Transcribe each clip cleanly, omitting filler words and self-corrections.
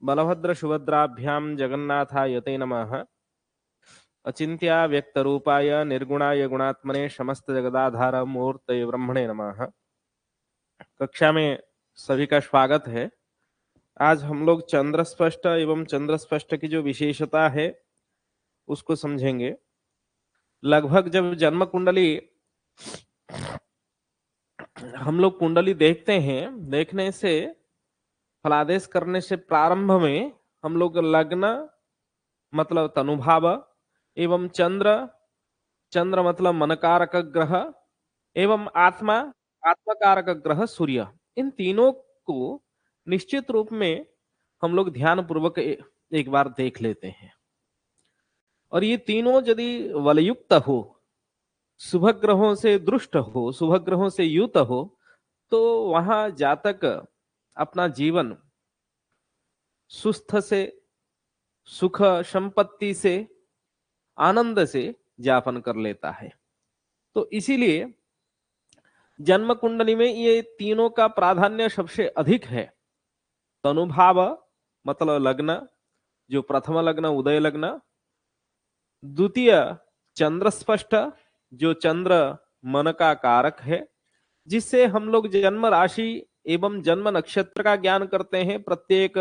बलभद्र सुभद्राभ्याम जगन्नाथाय ते नमः। अचिंत्या व्यक्त रूपाय निर्गुणाय गुणात्मने समस्त जगदाधार मूर्तये ब्रह्मणे नमः। कक्षा में सभी का स्वागत है। आज हम लोग चंद्र स्पष्ट एवं चंद्र स्पष्ट की जो विशेषता है उसको समझेंगे। लगभग जब जन्म कुंडली हम लोग कुंडली देखते हैं, देखने से फलादेश करने से प्रारंभ में हम लोग लग्न मतलब तनुभाव एवं चंद्र, चंद्र मतलब मनकारक ग्रह एवं आत्मा, आत्मकारक ग्रह सूर्य, इन तीनों को निश्चित रूप में हम लोग ध्यान पूर्वक एक बार देख लेते हैं। और ये तीनों यदि वलयुक्त हो, शुभ ग्रहों से दृष्ट हो, शुभ ग्रहों से युत हो, तो वहां जातक अपना जीवन सुस्थ से, सुख संपत्ति से, आनंद से यापन कर लेता है। तो इसीलिए जन्म कुंडली में ये तीनों का प्राधान्य सबसे अधिक है। तनुभाव मतलब लग्न, जो प्रथम लग्न उदय लग्न, द्वितीय चंद्र स्पष्ट, जो चंद्र मन का कारक है, जिससे हम लोग जन्म राशि एवं जन्म नक्षत्र का ज्ञान करते हैं। प्रत्येक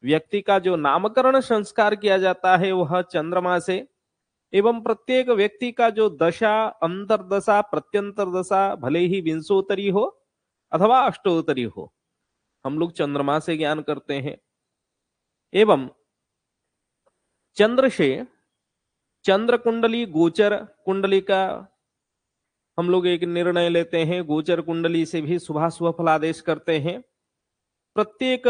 व्यक्ति का जो नामकरण संस्कार किया जाता है वह चंद्रमा से, एवं प्रत्येक व्यक्ति का जो दशा, अंतरदशा, प्रत्यंतर दशा, भले ही विंशोत्तरी हो अथवा अष्टोत्तरी हो, हम लोग चंद्रमा से ज्ञान करते हैं। एवं चंद्र से चंद्र कुंडली, गोचर कुंडली का हम लोग एक निर्णय लेते हैं। गोचर कुंडली से भी शुभाशुभ फलादेश करते हैं। प्रत्येक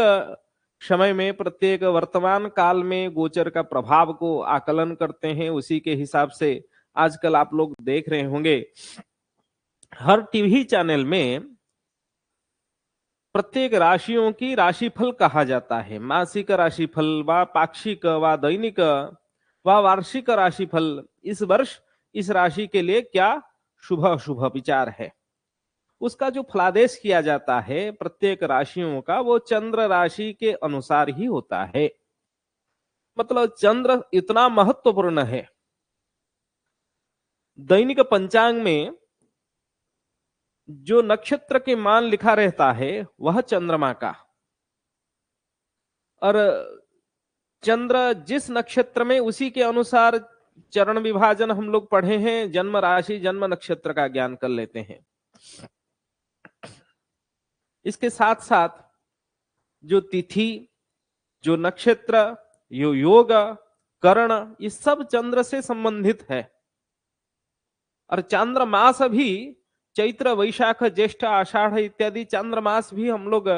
समय में, प्रत्येक वर्तमान काल में गोचर का प्रभाव को आकलन करते हैं। उसी के हिसाब से आजकल आप लोग देख रहे होंगे हर टीवी चैनल में प्रत्येक राशियों की राशिफल कहा जाता है। मासिक राशिफल व पाक्षिक व दैनिक व वार्षिक राशिफल, इस वर्ष इस राशि के लिए क्या शुभ शुभ विचार है, उसका जो फलादेश किया जाता है प्रत्येक राशियों का, वो चंद्र राशि के अनुसार ही होता है। मतलब चंद्र इतना महत्वपूर्ण है। दैनिक पंचांग में जो नक्षत्र के मान लिखा रहता है वह चंद्रमा का, और चंद्र जिस नक्षत्र में उसी के अनुसार चरण विभाजन हम लोग पढ़े हैं। जन्म राशि जन्म नक्षत्र का ज्ञान कर लेते हैं। इसके साथ साथ जो तिथि, जो नक्षत्र, यो योग, कर्ण, ये सब चंद्र से संबंधित है। और चांद्र मास भी चैत्र, वैशाख, ज्येष्ठ, आषाढ़ इत्यादि चांद्र मास भी हम लोग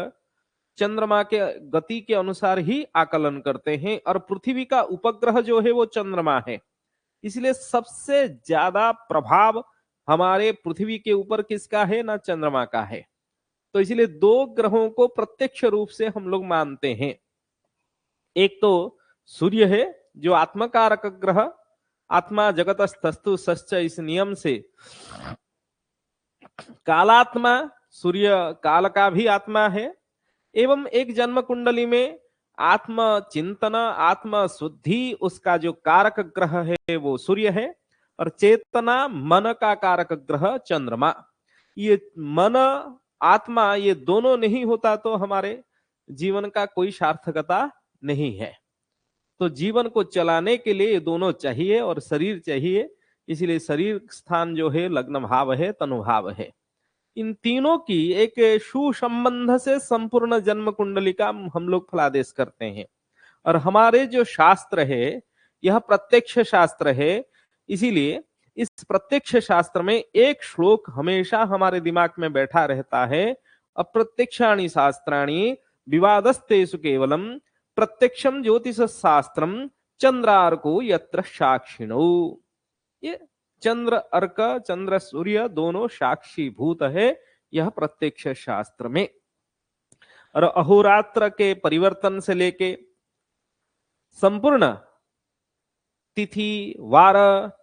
चंद्रमा के गति के अनुसार ही आकलन करते हैं। और पृथ्वी का उपग्रह जो है वो चंद्रमा है, इसलिए सबसे ज्यादा प्रभाव हमारे पृथ्वी के ऊपर किसका है? ना चंद्रमा का है। तो इसलिए दो ग्रहों को प्रत्यक्ष रूप से हम लोग मानते हैं। एक तो सूर्य है जो आत्मकारक ग्रह, आत्मा जगतस्तस्तु सश्च, इस नियम से कालात्मा, सूर्य काल का भी आत्मा है। एवं एक जन्म कुंडली में आत्म चिंतन, आत्म शुद्धि, उसका जो कारक ग्रह है वो सूर्य है। और चेतना, मन का कारक ग्रह चंद्रमा। ये मन, आत्मा, ये दोनों नहीं होता तो हमारे जीवन का कोई सार्थकता नहीं है। तो जीवन को चलाने के लिए ये दोनों चाहिए और शरीर चाहिए। इसलिए शरीर स्थान जो है लग्न भाव है, तनुभाव है। इन तीनों की एक सुसंबंध से संपूर्ण जन्म कुंडली का हम लोग फलादेश करते हैं। और हमारे जो शास्त्र है यह प्रत्यक्ष शास्त्र है। इसीलिए इस प्रत्यक्ष शास्त्र में एक श्लोक हमेशा हमारे दिमाग में बैठा रहता है। अप्रत्यक्षाणि शास्त्राणि विवादस्तेषु केवलम प्रत्यक्षम ज्योतिष शास्त्रम चंद्रार्को यत्र साक्षिणो। ये चंद्र अर्क, चंद्र सूर्य दोनों साक्षी भूत है यह प्रत्यक्ष शास्त्र में। और अहोरात्र के परिवर्तन से लेके संपूर्ण तिथि, वार,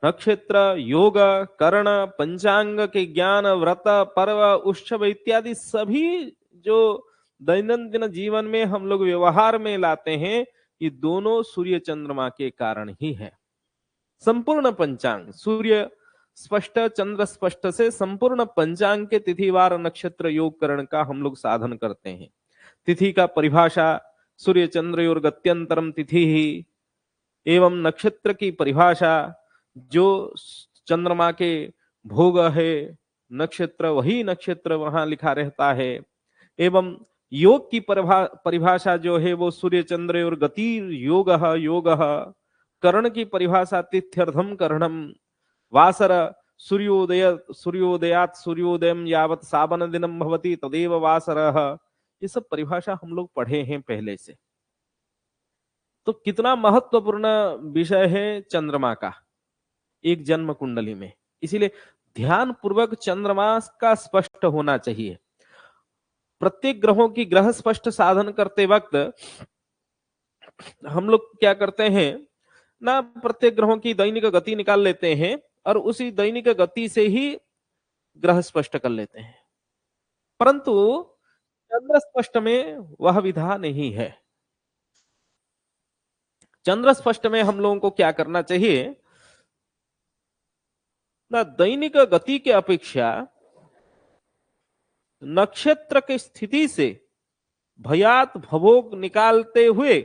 नक्षत्र, योग, कर्ण, पंचांग के ज्ञान, व्रत, पर्व, उत्सव इत्यादि सभी जो दैनंदिन जीवन में हम लोग व्यवहार में लाते हैं, ये दोनों सूर्य चंद्रमा के कारण ही है। संपूर्ण पंचांग सूर्य स्पष्ट चंद्र स्पष्ट से संपूर्ण पंचांग के तिथिवार नक्षत्र योगकरण का हम लोग साधन करते हैं। तिथि का परिभाषा सूर्य चंद्रयोर गत्यंतरम तिथि ही, एवं नक्षत्र की परिभाषा जो चंद्रमा के भोग है नक्षत्र वही नक्षत्र वहां लिखा रहता है, एवं योग की परिभाषा जो है वो सूर्य चंद्र और गति योग योग, कर्ण की परिभाषा तिथ्यर्धम कर्णम, वासर सूर्योदयात सूर्योदयम यावत सावन दिनम भवति तदेव वासरः, ये सब परिभाषा हम लोग पढ़े हैं पहले से। तो कितना महत्वपूर्ण विषय है चंद्रमा का एक जन्म कुंडली में, इसीलिए ध्यान पूर्वक चंद्रमा का स्पष्ट होना चाहिए। प्रत्येक ग्रहों की ग्रह स्पष्ट साधन करते वक्त हम लोग क्या करते हैं ना, प्रत्येक ग्रहों की दैनिक गति निकाल लेते हैं और उसी दैनिक गति से ही ग्रह स्पष्ट कर लेते हैं, परंतु चंद्र स्पष्ट में वह विधा नहीं है। चंद्र स्पष्ट में हम लोगों को क्या करना चाहिए ना, दैनिक गति के अपेक्षा नक्षत्र की स्थिति से भयात भवोग निकालते हुए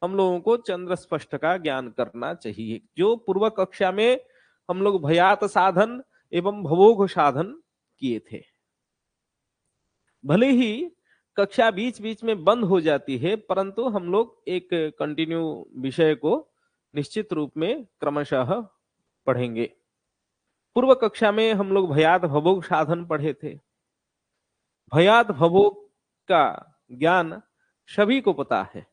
हम लोगों को चंद्र स्पष्ट का ज्ञान करना चाहिए। जो पूर्व कक्षा में हम लोग भयात साधन एवं भवोग साधन किए थे, भले ही कक्षा बीच बीच में बंद हो जाती है, परंतु हम लोग एक कंटिन्यू विषय को निश्चित रूप में क्रमशः पढ़ेंगे। पूर्व कक्षा में हम लोग भयात भवोग साधन पढ़े थे। भयात भवोग का ज्ञान सभी को पता है,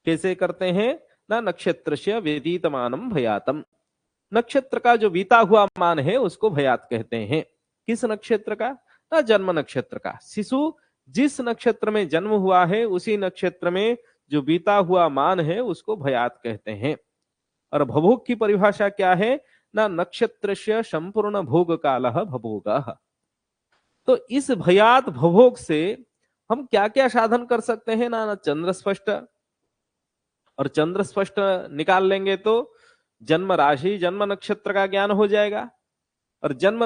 कैसे करते हैं ना, नक्षत्र से व्यतीतमानम भयातम, नक्षत्र का जो बीता हुआ मान है उसको भयात कहते हैं। किस नक्षत्र का ना, जन्म नक्षत्र का। शिशु जिस नक्षत्र में जन्म हुआ है उसी नक्षत्र में जो बीता हुआ मान है उसको भयात कहते हैं। और भवोग की परिभाषा क्या है ना, नक्षत्र से संपूर्ण भोग कालः भवोगः। तो इस भयात भवोग से हम क्या क्या साधन कर सकते हैं ना, चंद्र स्पष्ट, और चंद्र स्पष्ट निकाल लेंगे तो जन्म राशि जन्म नक्षत्र का ज्ञान हो जाएगा। और जन्म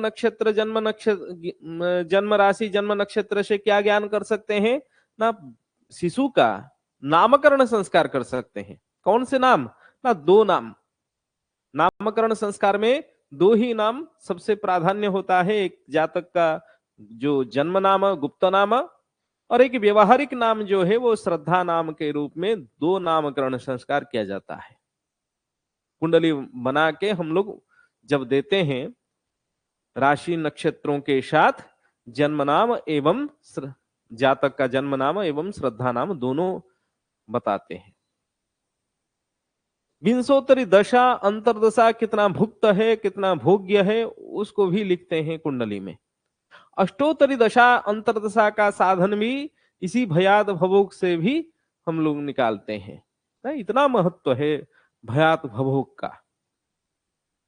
राशि जन्म नक्षत्र से क्या ज्ञान कर सकते हैं ना, शिशु का नामकरण संस्कार कर सकते हैं। कौन से नाम ना, दो नाम। नामकरण संस्कार में दो ही नाम सबसे प्राधान्य होता है, एक जातक का जो जन्म नाम गुप्त नाम, और एक व्यवहारिक नाम जो है वो श्रद्धा नाम के रूप में दो नामकरण संस्कार किया जाता है। कुंडली बना के हम लोग जब देते हैं राशि नक्षत्रों के साथ जन्म नाम एवं जातक का जन्म नाम एवं श्रद्धा नाम दोनों बताते हैं। विंशोत्तरी दशा अंतरदशा कितना भुक्त है कितना भोग्य है उसको भी लिखते हैं कुंडली में। अष्टोत्तरी दशा अंतरदशा का साधन भी इसी भयात भवोग से भी हम लोग निकालते हैं। इतना महत्व है भयात भवोग का,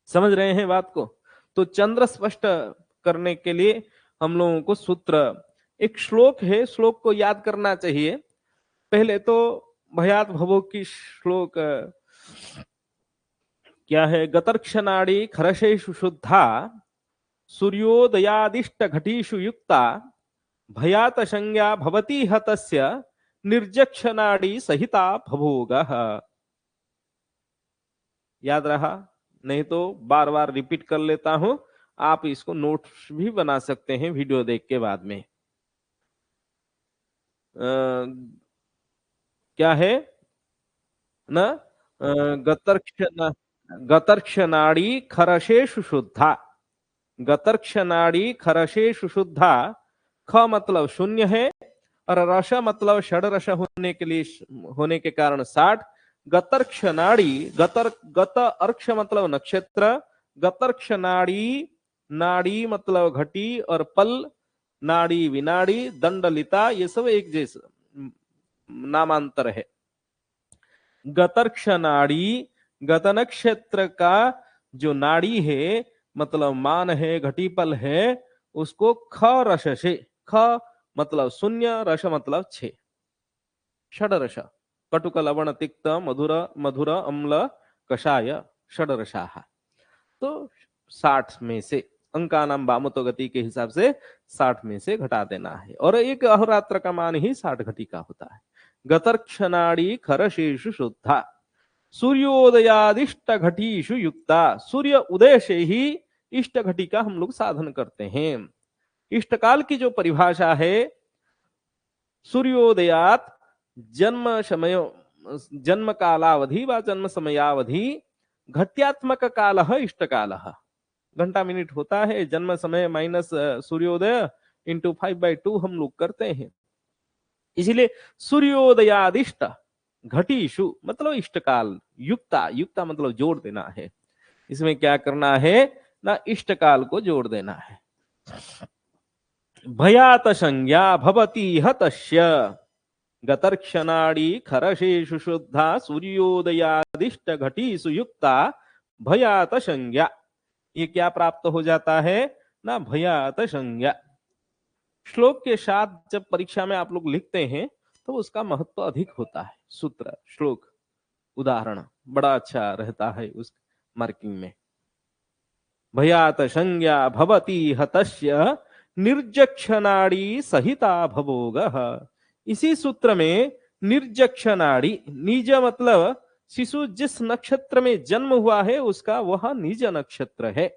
समझ रहे हैं बात को। तो चंद्र स्पष्ट करने के लिए हम लोगों को सूत्र, एक श्लोक है, श्लोक को याद करना चाहिए। पहले तो भयात भवोग की श्लोक क्या है, गतर्क्षनाड़ी खरशेषु शुद्धा सूर्योदयादिष्ट घटीषु युक्ता भयात संज्ञा भवती हतस्य निर्जक्षनाड़ी सहिता भवोगः। याद रहा? नहीं तो बार बार रिपीट कर लेता हूं, आप इसको नोट्स भी बना सकते हैं वीडियो देख के बाद में। क्या है ना, गतर्क्षनाड़ी खरशेषु शुद्धा, गतर्क्षनाड़ी खरशेषु शुद्धा। ख मतलब शून्य है और रस मतलब षड रस होने के कारण 60। गतर्क्षनाड़ी, गत अर्क्ष मतलब नक्षत्र, गतर्क्षनाड़ी, नाड़ी मतलब घटी और पल, नाड़ी विनाड़ी, दंडलिता, ये सब एक जैसे नामांतर है। गतर्क्षनाड़ी गत नक्षत्र का जो नाड़ी है मतलब मान है, घटीपल है, उसको ख रस से, ख मतलब शून्य, रस मतलब 6। षडरस कटुक लवण तिक्त मधुर मधुर अम्ल कषाय षडरसाः। तो 60 में से अंका नाम वामतो गति के हिसाब से 60 में से घटा देना है, और एक अहोरात्र का मान ही 60 घटी का होता है। गतर्क्षणाड़ी खरशेषु शुद्धा सूर्योदयादिष्ट घटीषु युक्ता। सूर्य उदय से ही इष्ट घटी का हम लोग साधन करते हैं। इष्ट काल की जो परिभाषा है, सूर्योदयात जन्म समय जन्म कालावधि व जन्म समयावधि घट्यात्मक काल इष्ट काल। घंटा मिनट होता है, जन्म समय माइनस सूर्योदय इंटू 5/2 हम लोग करते हैं। इसलिए सूर्योदयादिष्ट घटीशु मतलब इष्ट काल युक्ता, युक्ता मतलब जोड़ देना है। इसमें क्या करना है ना, इष्ट काल को जोड़ देना है। भयात संज्ञा भवति हतस्य गतर्क्षणाड़ी खरशेषु शुद्धा सूर्योदयादिष्ट घटीसु युक्ता भयात संज्ञा। ये क्या प्राप्त हो जाता है ना, भयात संज्ञा। श्लोक के साथ जब परीक्षा में आप लोग लिखते हैं तो उसका महत्व अधिक होता है। सूत्र, श्लोक, उदाहरण बड़ा अच्छा रहता है उस मार्किंग में। भयात संज्ञा भवति हतस्य निर्जक्षणाड़ी सहिता भवोगः। इसी सूत्र में निर्जक्षणाड़ी, निज मतलब शिशु जिस नक्षत्र में जन्म हुआ है उसका वह निज नक्षत्र है।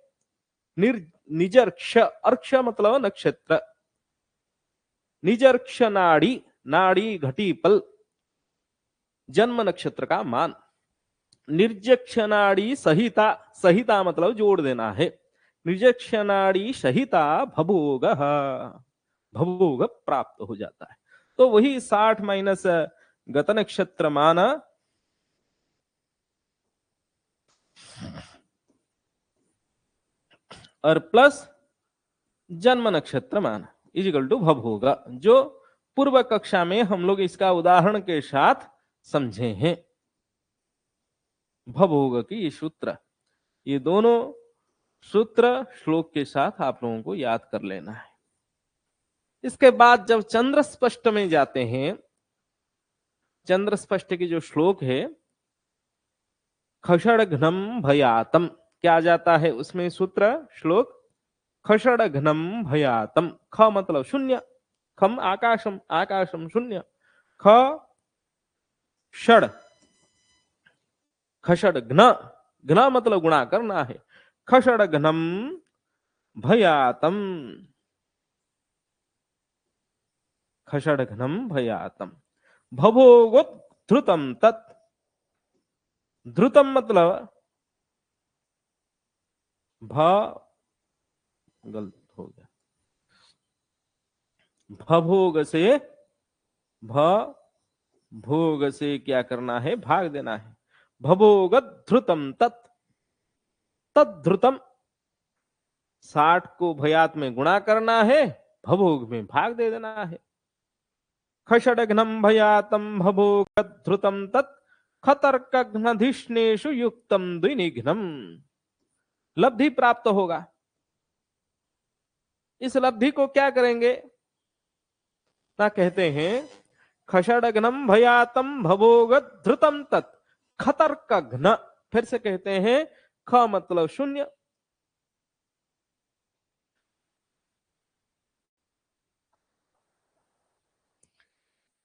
निजर्क्ष, अर्क्ष मतलब नक्षत्र। निजर्क्ष नाड़ी, नाड़ी घटी पल, जन्म नक्षत्र का मान। निर्जक्षणाड़ी सहिता, सहिता मतलब जोड़ देना है। निर्जक्षणाड़ी सहिता भभोग, भभोग प्राप्त हो जाता है। तो वही 60 माइनस गत नक्षत्र मान और प्लस जन्म नक्षत्र मान इजिकल टू भभोग, जो पूर्व कक्षा में हम लोग इसका उदाहरण के साथ समझे हैं। भभोग की ये सूत्र, ये दोनों सूत्र श्लोक के साथ आप लोगों को याद कर लेना है। इसके बाद जब चंद्र स्पष्ट में जाते हैं, चंद्र स्पष्ट की जो श्लोक है, खषडघ्नम भयातम, क्या जाता है उसमें सूत्र श्लोक, खषडघ्नम भयातम। ख मतलब शून्य, खम आकाशम, आकाशम शून्य, ख षड, खषडघ्न, घ्न मतलब गुणा करना है। खषडघ्नम भयातम, खषडघ्नम भयातम भभोगोद्धृतम तत्। ध्रुतम मतलब भ, गलत हो गया, भभोग से, भ भोग से क्या करना है, भाग देना है। भभोग ध्रुतम तत्, तद्ध्रुतम 60 को भयात में गुणा करना है, भभोग में भाग दे देना है। खषडघ्नम भयातम भभोग ध्रुतम तत् खतर्कघ्नधिष्णेषु युक्तम द्विनिघ्नम। लब्धि प्राप्त होगा। इस लब्धि को क्या करेंगे ना, कहते हैं खषडघ्नम भयातम भभोग ध्रुतम तत् खतर्कघ्न। फिर से कहते हैं, ख मतलब शून्य,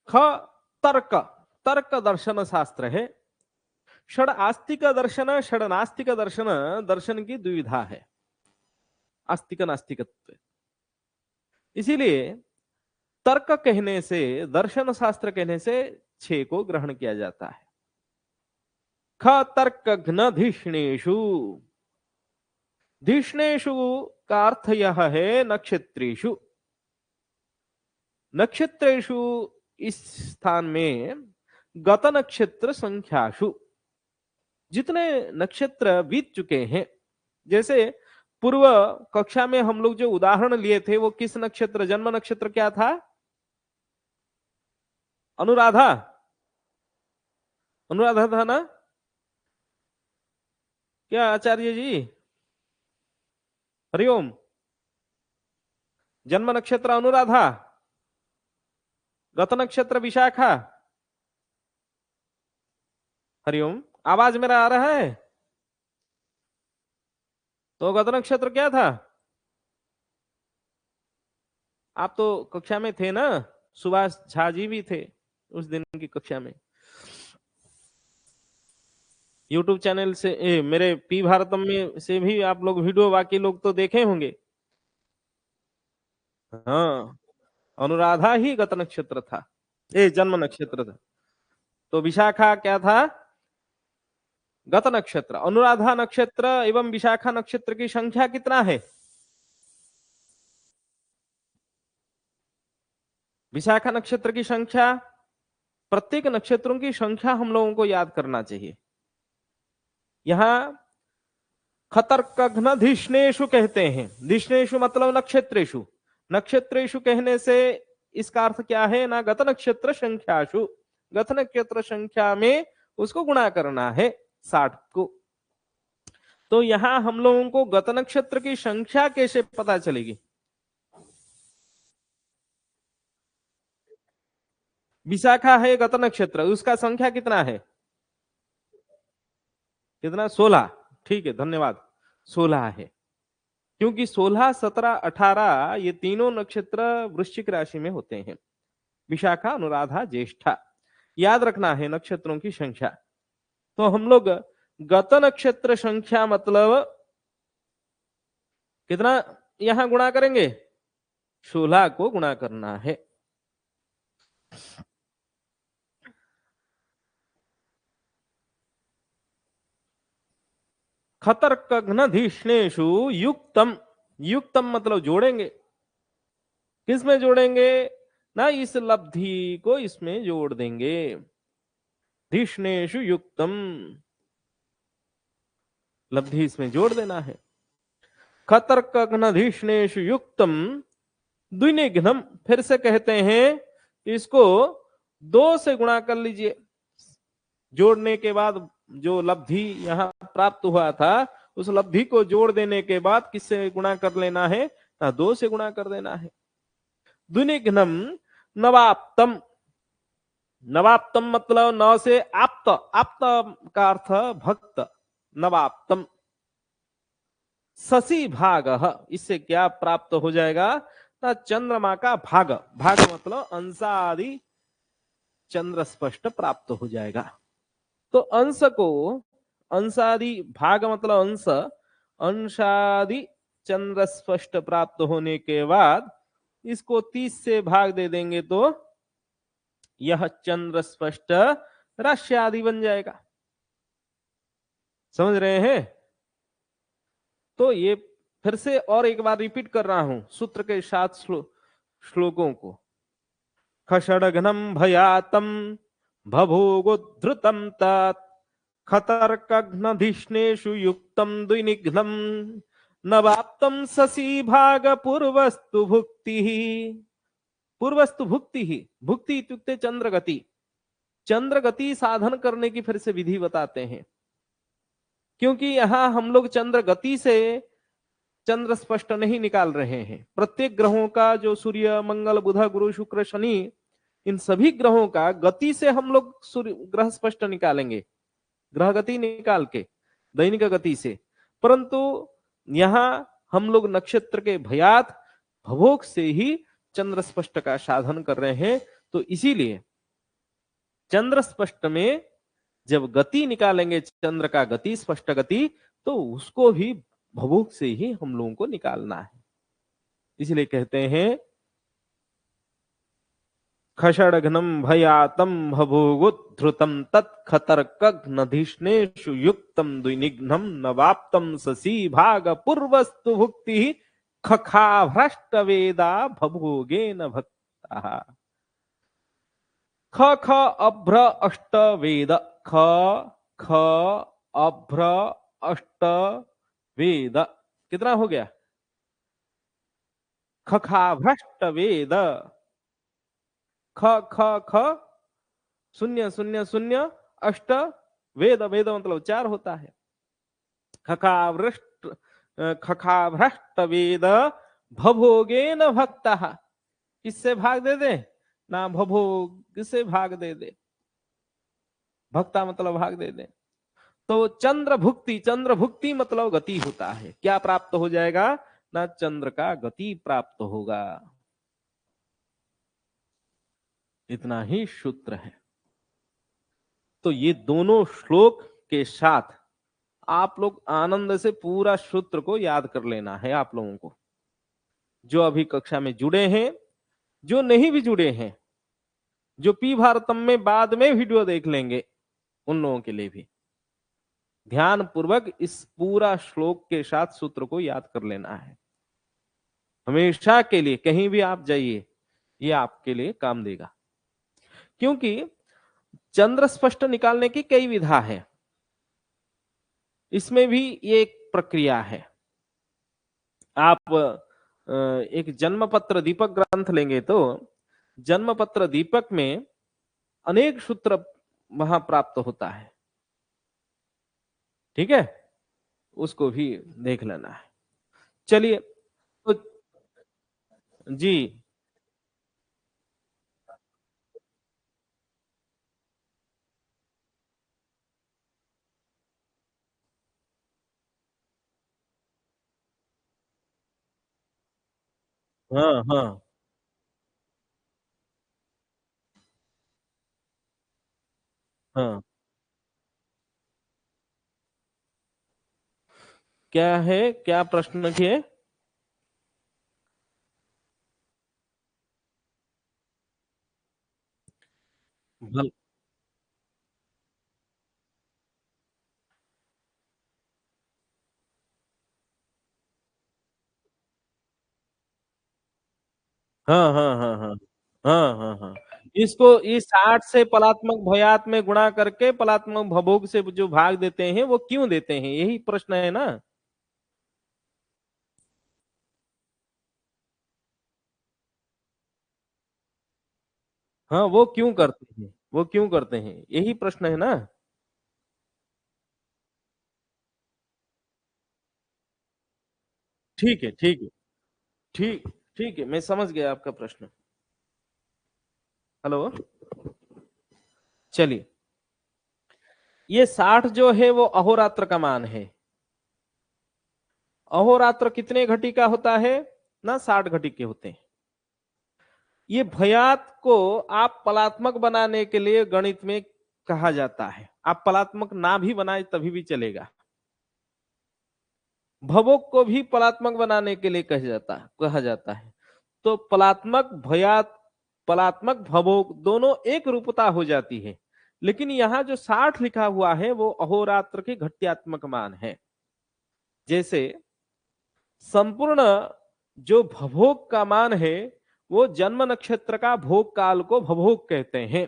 ख तर्क, तर्क दर्शन शास्त्र है। षड आस्तिक दर्शन, षड नास्तिक दर्शन, दर्शन की द्विविधा है, आस्तिक नास्तिकत्व। इसीलिए तर्क कहने से, दर्शन शास्त्र कहने से 6 को ग्रहण किया जाता है। ख तर्क घ्न धिष्णेषु, धिष्णेषु का अर्थ यह है नक्षत्रेषु। नक्षत्रेषु इस स्थान में गत नक्षत्र संख्याशु, जितने नक्षत्र बीत चुके हैं। जैसे पूर्व कक्षा में हम लोग जो उदाहरण लिए थे वो किस नक्षत्र, जन्म नक्षत्र क्या था, अनुराधा, अनुराधा था ना क्या आचार्य जी, हरिओम। जन्म नक्षत्र अनुराधा, गत नक्षत्र विशाखा। हरिओम, आवाज मेरा आ रहा है? तो गत नक्षत्र क्या था? आप तो कक्षा में थे ना, सुभाष झा जी भी थे उस दिन की कक्षा में। यूट्यूब चैनल से मेरे पी भारतम में से भी आप लोग वीडियो बाकी लोग तो देखे होंगे। हाँ, अनुराधा ही गत नक्षत्र था, ये जन्म नक्षत्र था। तो विशाखा क्या था? गत नक्षत्र। अनुराधा नक्षत्र एवं विशाखा नक्षत्र की संख्या कितना है? विशाखा नक्षत्र की संख्या, प्रत्येक नक्षत्रों की संख्या हम लोगों को याद करना चाहिए। यहां खतर्कघ्नधिष्णेषु कहते हैं। धिष्णेषु मतलब नक्षत्रेषु। नक्षत्रेषु कहने से इसका अर्थ क्या है ना? गत नक्षत्र संख्याशु, गत नक्षत्र संख्या में उसको गुणा करना है 60 को। तो यहां हम लोगों को गत नक्षत्र की संख्या कैसे पता चलेगी? विशाखा है गत नक्षत्र, उसका संख्या कितना है? कितना? 16। ठीक है, धन्यवाद। 16 है, क्योंकि 16, 17, 18 ये तीनों नक्षत्र वृश्चिक राशि में होते हैं। विशाखा, अनुराधा, ज्येष्ठा, याद रखना है नक्षत्रों की संख्या। तो हम लोग गत नक्षत्र संख्या मतलब कितना यहां गुणा करेंगे? 16 को गुणा करना है। खतर्कघ्नधिष्णेषु युक्तम, युक्तम मतलब जोड़ेंगे। किसमें जोड़ेंगे ना? इस लब्धि को इसमें जोड़ देंगे। धिष्णेषु युक्तम, लब्धि इसमें जोड़ देना है। खतर्कघ्नधिष्णेषु युक्तम द्विनिघ्नम, फिर से कहते हैं इसको 2 से गुणा कर लीजिए। जोड़ने के बाद जो लब्धि यहां प्राप्त हुआ था, उस लब्धि को जोड़ देने के बाद किससे गुणा कर लेना है ना? 2 से गुणा कर देना है। द्विनिघ्नम नवाप्तम, नवाप्तम मतलब 9 से आप्त, आप्त का अर्थ भक्त। नवाप्तम शशि भाग, इससे क्या प्राप्त हो जाएगा ना? चंद्रमा का भाग। भाग मतलब अंशादि चंद्र स्पष्ट प्राप्त हो जाएगा। तो अंश को, अंशादि भाग मतलब अंश, अंशादि चंद्र स्पष्ट प्राप्त होने के बाद इसको 30 से भाग दे देंगे तो यह चंद्र स्पष्ट राशि आदि बन जाएगा। समझ रहे हैं? तो ये फिर से और एक बार रिपीट कर रहा हूं सूत्र के 7 श्लोकों को। खषडघ्नम भयातम बभूवुद्धृतम तत् खतर्कघ्नधिष्णेषु युक्तम द्विनिघ्नम नवाप्तम शशि भाग पूर्वस्तु भुक्ति। पूर्वस्तु भुक्ति ही, भुक्ति इत्युक्ते चंद्र गति। चंद्र गति साधन करने की फिर से विधि बताते हैं, क्योंकि यहां हम लोग चंद्र गति से चंद्र स्पष्ट नहीं निकाल रहे हैं। प्रत्येक ग्रहों का, जो सूर्य, मंगल, बुध, गुरु, शुक्र, शनि, इन सभी ग्रहों का गति से हम लोग सूर्य ग्रह स्पष्ट निकालेंगे, ग्रह गति निकाल के, दैनिक गति से। परंतु यहां हम लोग नक्षत्र के भयात भवोग से ही चंद्र स्पष्ट का साधन कर रहे हैं। तो इसीलिए चंद्र स्पष्ट में जब गति निकालेंगे, चंद्र का गति, स्पष्ट गति, तो उसको भी भवोग से ही हम लोगों को निकालना है। इसलिए कहते हैं खषडघ्नम भयातम भभूवुद्धृतम तत्खतर्कघ्नधिष्णेषु युक्तम द्विनिघ्नम नवाप्तम शशि भाग पूर्वस्तु भुक्ति खखाभ्रष्ट वेदा भभोगेन भक्ता। ख ख अभ्र अष्ट वेद, ख ख अभ्र अष्ट वेद, कितना हो गया? खखाभ्रष्ट वेद, ख ख ख शून्य शून्य शून्य अष्ट वेद, वेद मतलब 4 होता है। खखाभ्रष्ट, खखाभ्रष्ट वेद भभोगेन भक्ता, किससे भाग दे दे? ना भभोग से भाग दे दे, भक्ता मतलब भाग दे दे। तो चंद्र भुक्ति मतलब गति होता है, क्या प्राप्त हो जाएगा ना, चंद्र का गति प्राप्त होगा। इतना ही सूत्र है। तो ये दोनों श्लोक के साथ आप लोग आनंद से पूरा सूत्र को याद कर लेना है आप लोगों को, जो अभी कक्षा में जुड़े हैं, जो नहीं भी जुड़े हैं, जो पी भारतम में बाद में वीडियो देख लेंगे, उन लोगों के लिए भी ध्यान पूर्वक इस पूरा श्लोक के साथ सूत्र को याद कर लेना है। हमेशा के लिए कहीं भी आप जाइए, ये आपके लिए काम देगा। क्योंकि चंद्र स्पष्ट निकालने की कई विधा है, इसमें भी ये एक प्रक्रिया है। आप एक जन्मपत्र दीपक ग्रंथ लेंगे तो जन्मपत्र दीपक में अनेक सूत्र वहां प्राप्त होता है, ठीक है, उसको भी देख लेना है। चलिए तो जी, हाँ हाँ हाँ, क्या है, क्या प्रश्न किए? भल हाँ हाँ हाँ हाँ हाँ हाँ हाँ, इसको इस 8 से पलात्मक भयात में गुणा करके पलात्मक भभोग से जो भाग देते हैं वो क्यों देते हैं, यही प्रश्न है ना। हाँ, वो क्यों करते हैं, वो क्यों करते हैं, यही प्रश्न है ना। ठीक है ठीक है, ठीक ठीक है, मैं समझ गया आपका प्रश्न। हेलो, चलिए, ये 60 जो है वो अहोरात्र का मान है। अहोरात्र कितने घटी का होता है ना, 60 घटी के होते हैं। ये भयात को आप पलात्मक बनाने के लिए गणित में कहा जाता है, आप पलात्मक ना भी बनाए तभी भी चलेगा। भवोक को भी पलात्मक बनाने के लिए कहा जाता है। तो पलात्मक भयात, पलात्मक भवोक दोनों एक रूपता हो जाती है। लेकिन यहाँ जो 60 लिखा हुआ है वो अहोरात्र के घट्यात्मक मान है। जैसे संपूर्ण जो भभोग का मान है वो जन्म नक्षत्र का भोग काल को भभोग कहते हैं।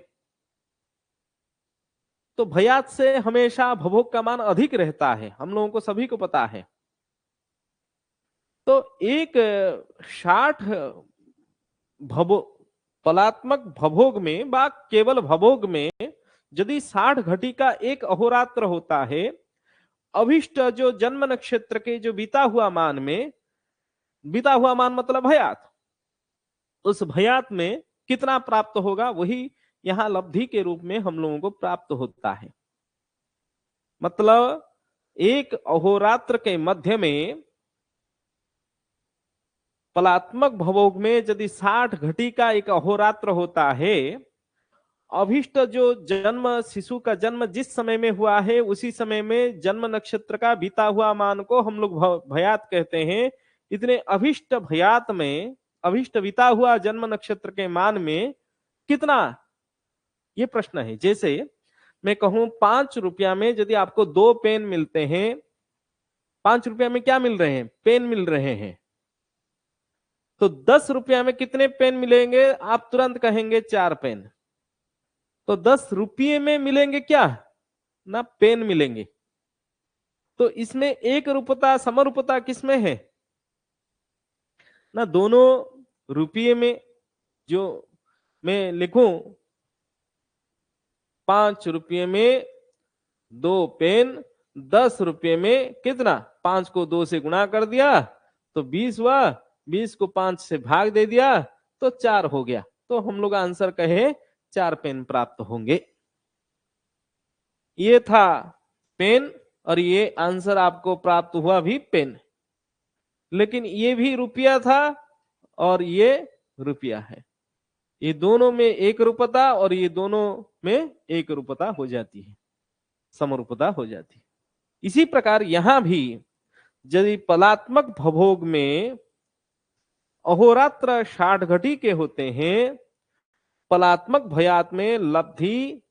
तो भयात से हमेशा भभोग का मान अधिक रहता है, हम लोगों को सभी को पता है। तो एक 60 भवो पलात्मक भभोग में बा केवल भभोग में यदि 60 घटी का एक अहोरात्र होता है, अभिष्ट जो जन्म नक्षत्र के जो बीता हुआ मान में, बीता हुआ मान मतलब भयात, उस भयात में कितना प्राप्त होगा वही यहां लब्धि के रूप में हम लोगों को प्राप्त होता है। मतलब एक अहोरात्र के मध्य में पलात्मक भवोग में यदि 60 घटी का एक अहोरात्र होता है, अभिष्ट जो जन्म शिशु का जन्म जिस समय में हुआ है उसी समय में जन्म नक्षत्र का बीता हुआ मान को हम लोग भयात कहते हैं। इतने अभिष्ट भयात में अभिष्ट बीता हुआ जन्म नक्षत्र के मान में कितना, ये प्रश्न है। जैसे मैं कहूं 5 रुपया में यदि आपको 2 पेन मिलते हैं, 5 रुपया में क्या मिल रहे हैं, पेन मिल रहे हैं, तो 10 रुपया में कितने पेन मिलेंगे, आप तुरंत कहेंगे 4 पेन। तो 10 रुपये में मिलेंगे क्या ना, पेन मिलेंगे। तो इसमें एक रूपता समरूपता किसमें है ना, दोनों रुपये में। जो मैं लिखूं 5 रुपये में 2 पेन, 10 रुपये में कितना, 5 को 2 से गुणा कर दिया तो 20 हुआ, 20 को 5 से भाग दे दिया तो 4 हो गया। तो हम लोग आंसर कहे 4 पेन प्राप्त होंगे। ये था पेन और ये आंसर आपको प्राप्त हुआ भी पेन, लेकिन ये भी रुपया था और ये रुपया है। ये दोनों में एक रूपता और ये दोनों में एक रूपता हो जाती है, समरूपता हो जाती है। इसी प्रकार यहां भी यदि पलात्मक भवोग में अहोरात्र 60 घटी के होते हैं, पलात्मक भयात में लब्धि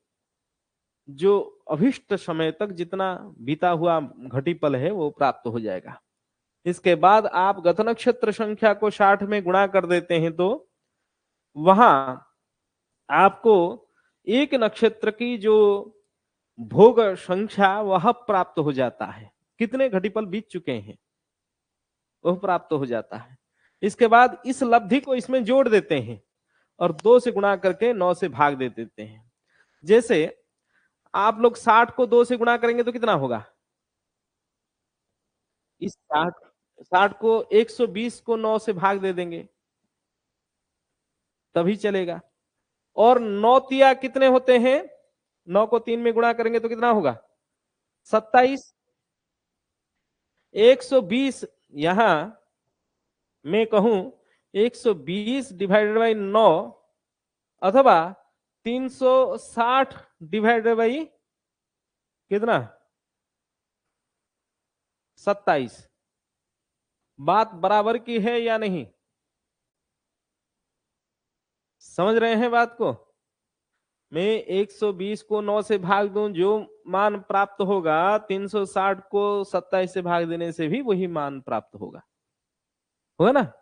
जो अभिष्ट समय तक जितना बीता हुआ घटीपल है वो प्राप्त हो जाएगा। इसके बाद आप गत नक्षत्र संख्या को 60 में गुणा कर देते हैं तो वहां आपको एक नक्षत्र की जो भोग संख्या वह प्राप्त हो जाता है। कितने घटीपल बीत चुके हैं वह प्राप्त हो जाता है। इसके बाद इस लब्धि को इसमें जोड़ देते हैं और 2 से गुणा करके 9 से भाग दे देते हैं। जैसे आप लोग 60 को 2 से गुणा करेंगे तो कितना होगा? इस 60 को 120 को 9 से भाग दे देंगे तभी चलेगा। और 9 तिया कितने होते हैं? 9 को 3 में गुणा करेंगे तो कितना होगा? 27। 120 यहां मैं कहूं 120 डिवाइडेड बाई 9 अथवा 360 डिवाइडेड बाई कितना? 27। बात बराबर की है या नहीं? समझ रहे हैं बात को? मैं 120 को 9 से भाग दूं, जो मान प्राप्त होगा 360 को 27 से भाग देने से भी वही मान प्राप्त होगा ना?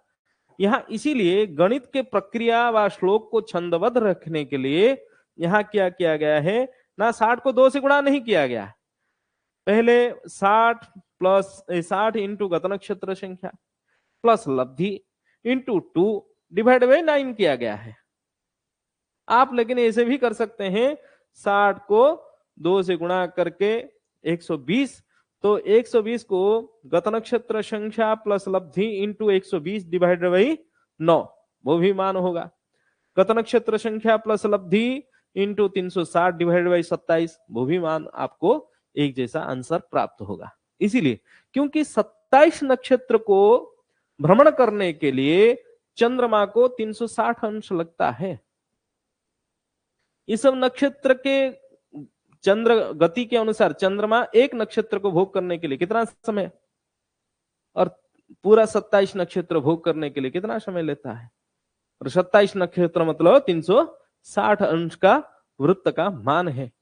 यहाँ इसीलिए गणित के प्रक्रिया व श्लोक को छंदबद्ध रखने के लिए यहाँ क्या किया गया है ना, 60 को 2 से गुणा नहीं किया गया। पहले 60 प्लस 60 इंटू गत नक्षत्र संख्या प्लस लब्धि इंटू 2 डिवाइड बाई 9 किया गया है। आप लेकिन ऐसे भी कर सकते हैं, 60 को 2 से गुणा करके 120, तो 120 को गत नक्षत्र संख्या प्लस लब्धि इंटू 120 डिवाइडेड बाई 9 वो भी मान होगा। गत नक्षत्र संख्या प्लस लब्धि इंटू 360 डिवाइडेड बाई 27 वो भी मान आपको एक जैसा आंसर प्राप्त होगा। इसीलिए क्योंकि 27 नक्षत्र को भ्रमण करने के लिए चंद्रमा को 360 अंश लगता है। इस सब नक्षत्र के चंद्र गति के अनुसार चंद्रमा एक नक्षत्र को भोग करने के लिए कितना समय और पूरा 27 नक्षत्र भोग करने के लिए कितना समय लेता है? और 27 नक्षत्र मतलब 360 अंश का वृत्त का मान है।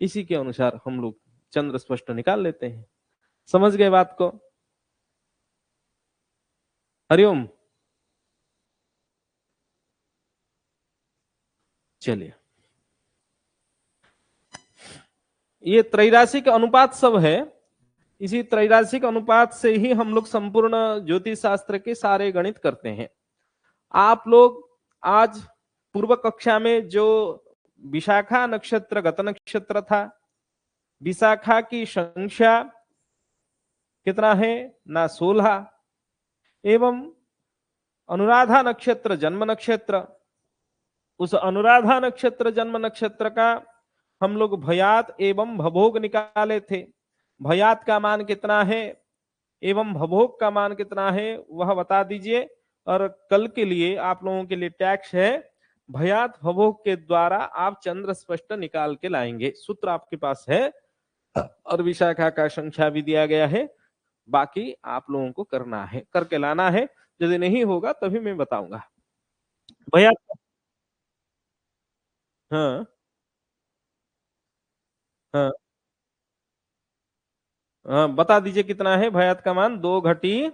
इसी के अनुसार हम लोग चंद्र स्पष्ट निकाल लेते हैं। समझ गए बात को? हरिओम। चलिए, ये त्रैराशिक अनुपात सब है। इसी त्रैराशिक अनुपात से ही हम लोग संपूर्ण ज्योतिष शास्त्र के सारे गणित करते हैं। आप लोग आज पूर्व कक्षा में जो विशाखा नक्षत्र गत नक्षत्र था, विशाखा की संख्या कितना है ना? 16 एवं अनुराधा नक्षत्र जन्म नक्षत्र, उस अनुराधा नक्षत्र जन्म नक्षत्र का हम लोग भयात एवं भभोग निकाले थे। भयात का मान कितना है एवं भभोग का मान कितना है वह बता दीजिए। और कल के लिए आप लोगों के लिए टैक्स है, भयात भभोग के द्वारा आप चंद्र स्पष्ट निकाल के लाएंगे। सूत्र आपके पास है और विशाखा का संख्या भी दिया गया है। बाकी आप लोगों को करना है, करके लाना है। यदि नहीं होगा तभी मैं बताऊंगा। भयात, हाँ हाँ हाँ, बता दीजिए कितना है भयात का मान? 2 घटी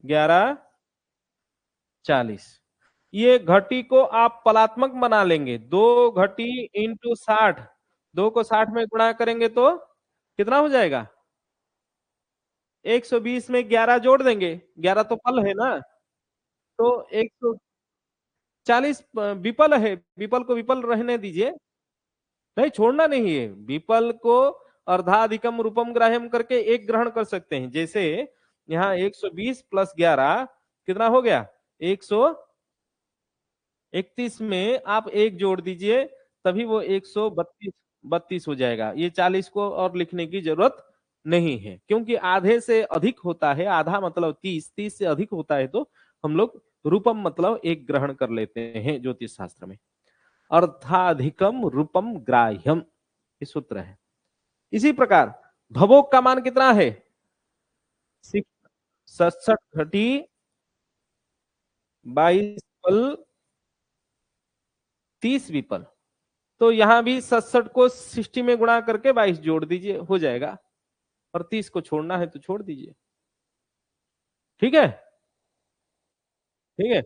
1140। ये घटी को आप पलात्मक बना लेंगे। 2 घटी इंटू 60, 2 को 60 में गुणा करेंगे तो कितना हो जाएगा? 120 में 11 जोड़ देंगे, 11 तो पल है ना, तो 140 विपल है। विपल को विपल रहने दीजिए, नहीं छोड़ना नहीं है। विपल को अर्धाधिकम रूपम ग्राह्यम करके एक ग्रहण कर सकते हैं। जैसे यहाँ 120 प्लस 11 कितना हो गया? 140। 31 में आप एक जोड़ दीजिए, तभी वो 132 32 हो जाएगा। ये 40 को और लिखने की जरूरत नहीं है, क्योंकि आधे से अधिक होता है, आधा मतलब 30, 30 से अधिक होता है तो हम लोग रूपम मतलब एक ग्रहण कर लेते हैं ज्योतिष शास्त्र में। अर्थाधिकम रूपम ग्राह्यम, ये सूत्र है। इसी प्रकार भवोग का मान कितना है? 67 घटी 22 पल 30 विपल। तो यहां भी 67 को 60 में गुणा करके 22 जोड़ दीजिए, हो जाएगा। और 30 को छोड़ना है तो छोड़ दीजिए। ठीक है, ठीक है।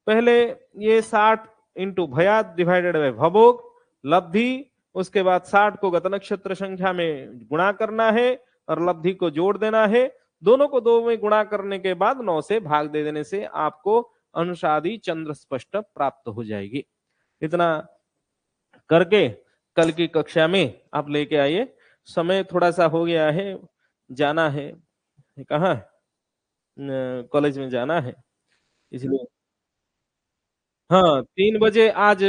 पहले ये 60 इंटू भयात डिवाइडेड बाय भवोग लब्धि, उसके बाद 60 को गत नक्षत्र संख्या में गुणा करना है और लब्धि को जोड़ देना है। दोनों को 2 में गुणा करने के बाद 9 से भाग दे देने से आपको अनुसादी चंद्र स्पष्ट प्राप्त हो जाएगी। इतना करके कल की कक्षा में आप लेके आइए। समय थोड़ा सा हो गया है, जाना है। कहाँ? कॉलेज में जाना है, इसलिए। हाँ, 3 बजे आज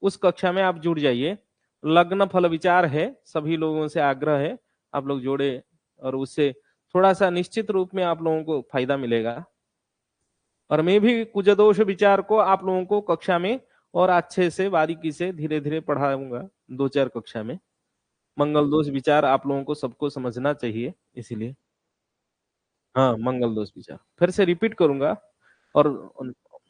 उस कक्षा में आप जुड़ जाइए। लग्न फल विचार है, सभी लोगों से आग्रह है आप लोग जोड़े, और उससे थोड़ा सा निश्चित रूप में आप लोगों को फायदा मिलेगा। और मैं भी कुजदोष विचार को आप लोगों को कक्षा में और अच्छे से बारीकी से धीरे धीरे पढ़ाऊंगा, 2-4 कक्षा में। मंगल दोष विचार आप लोगों को सबको समझना चाहिए, इसीलिए। हाँ, मंगल दोष विचार फिर से रिपीट करूंगा, और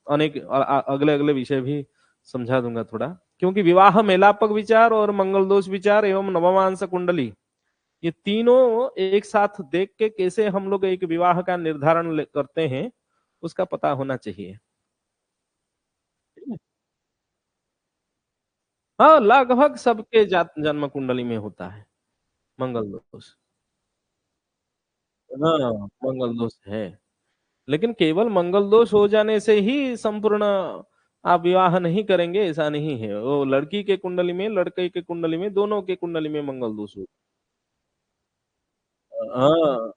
अनेक अगले अगले विषय भी समझा दूंगा थोड़ा, क्योंकि विवाह मेलापक विचार और मंगल दोष विचार एवं नवमांस कुंडली, ये तीनों एक साथ देख के कैसे हम लोग एक विवाह का निर्धारण करते हैं, उसका पता होना चाहिए। हाँ, लगभग सबके जन्म कुंडली में होता है मंगल दोष। हाँ, मंगल दोष है। लेकिन केवल मंगल दोष हो जाने से ही संपूर्ण आप विवाह नहीं करेंगे, ऐसा नहीं है। वो लड़की के कुंडली में, लड़के के कुंडली में, दोनों के कुंडली में मंगल दोष हो। हाँ,